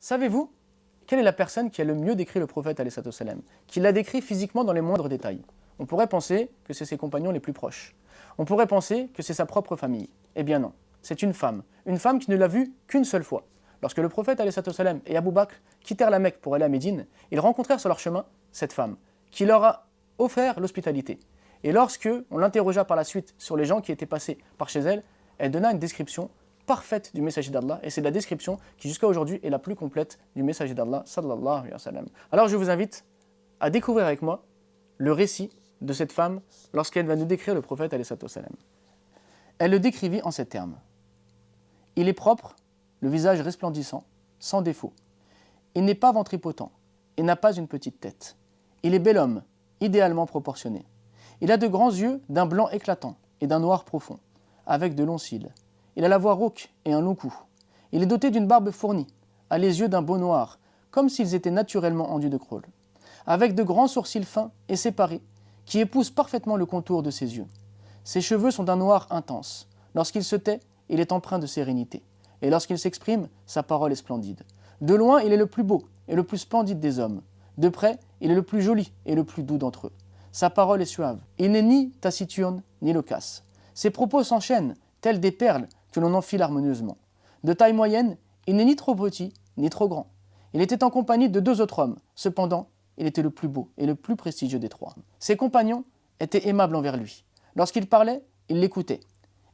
Savez-vous quelle est la personne qui a le mieux décrit le prophète alayhi salatu wassalam, qui l'a décrit physiquement dans les moindres détails? On pourrait penser que c'est ses compagnons les plus proches. On pourrait penser que c'est sa propre famille. Eh bien non, c'est une femme qui ne l'a vu qu'une seule fois. Lorsque le prophète alayhi salatu wassalam et Abu Bakr quittèrent la Mecque pour aller à Médine, ils rencontrèrent sur leur chemin cette femme qui leur a offert l'hospitalité. Et lorsque on l'interrogea par la suite sur les gens qui étaient passés par chez elle, elle donna une description parfaite du messager d'Allah, et c'est la description qui jusqu'à aujourd'hui est la plus complète du messager d'Allah sallallahu alayhi wa sallam. Alors je vous invite à découvrir avec moi le récit de cette femme lorsqu'elle va nous décrire le prophète alayhi salatu wassalam. Elle le décrivit en ces termes: il est propre, le visage resplendissant, sans défaut. Il n'est pas ventripotent et n'a pas une petite tête. Il est bel homme, idéalement proportionné. Il a de grands yeux d'un blanc éclatant et d'un noir profond, avec de longs cils. Il a la voix rauque et un long cou. Il est doté d'une barbe fournie, a les yeux d'un beau noir, comme s'ils étaient naturellement enduits de crôle, avec de grands sourcils fins et séparés, qui épousent parfaitement le contour de ses yeux. Ses cheveux sont d'un noir intense. Lorsqu'il se tait, il est empreint de sérénité. Et lorsqu'il s'exprime, sa parole est splendide. De loin, il est le plus beau et le plus splendide des hommes. De près, il est le plus joli et le plus doux d'entre eux. Sa parole est suave. Il n'est ni taciturne, ni loquace. Ses propos s'enchaînent, tels des perles que l'on enfile harmonieusement. De taille moyenne, il n'est ni trop petit, ni trop grand. Il était en compagnie de 2 autres hommes. Cependant, il était le plus beau et le plus prestigieux des 3. Ses compagnons étaient aimables envers lui. Lorsqu'il parlait, ils l'écoutaient.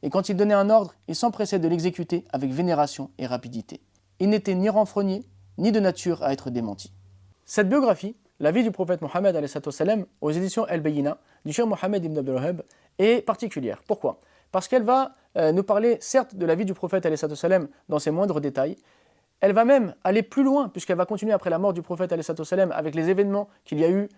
Et quand il donnait un ordre, il s'empressait de l'exécuter avec vénération et rapidité. Il n'était ni renfrogné, ni de nature à être démenti. Cette biographie, la vie du prophète Mohammed alayhi salatu wassalam, aux éditions El-Bayina, du cheikh Mohammed ibn Abdul Wahhab, est particulière. Pourquoi? Parce qu'elle va nous parler certes de la vie du prophète alayhi salatu wassalam dans ses moindres détails. Elle va même aller plus loin, puisqu'elle va continuer après la mort du prophète alayhi salatu wassalam avec les événements qu'il y a eu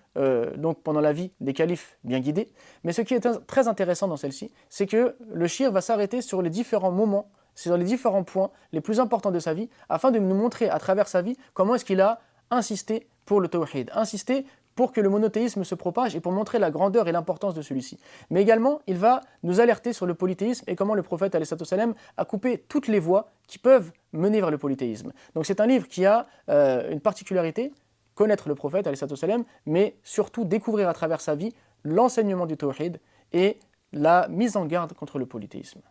donc pendant la vie des califes bien guidés. Mais ce qui est très intéressant dans celle-ci, c'est que le cheikh va s'arrêter sur les différents moments, sur les différents points les plus importants de sa vie, afin de nous montrer à travers sa vie comment est-ce qu'il a insisté pour le tawhid, insisté pour que le monothéisme se propage et pour montrer la grandeur et l'importance de celui-ci. Mais également, il va nous alerter sur le polythéisme et comment le prophète alayhi salatu wassalam a coupé toutes les voies qui peuvent mener vers le polythéisme. Donc c'est un livre qui a une particularité, connaître le prophète alayhi salatu wassalam, mais surtout découvrir à travers sa vie l'enseignement du tawhid et la mise en garde contre le polythéisme.